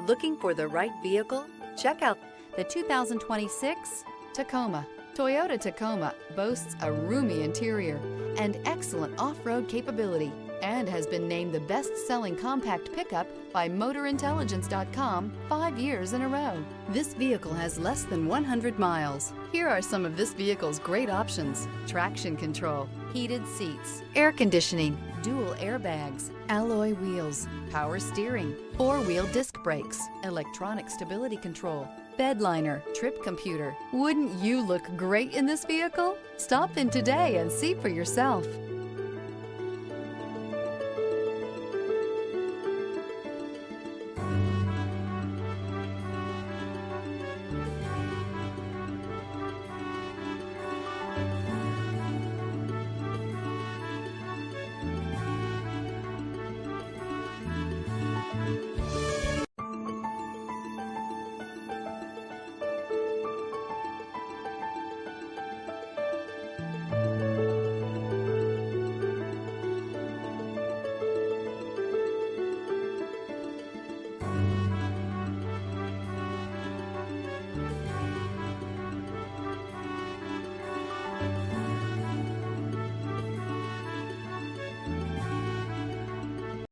Looking for the right vehicle? Check out the 2026 Tacoma. Toyota Tacoma boasts a roomy interior and excellent off-road capability and has been named the best-selling compact pickup by MotorIntelligence.com 5 years in a row. This vehicle has less than 100 miles. Here are some of this vehicle's great options: traction control, heated seats, air conditioning, dual airbags, alloy wheels, power steering, four-wheel disc brakes, electronic stability control, bed liner, trip computer. Wouldn't you look great in this vehicle? Stop in today and see for yourself.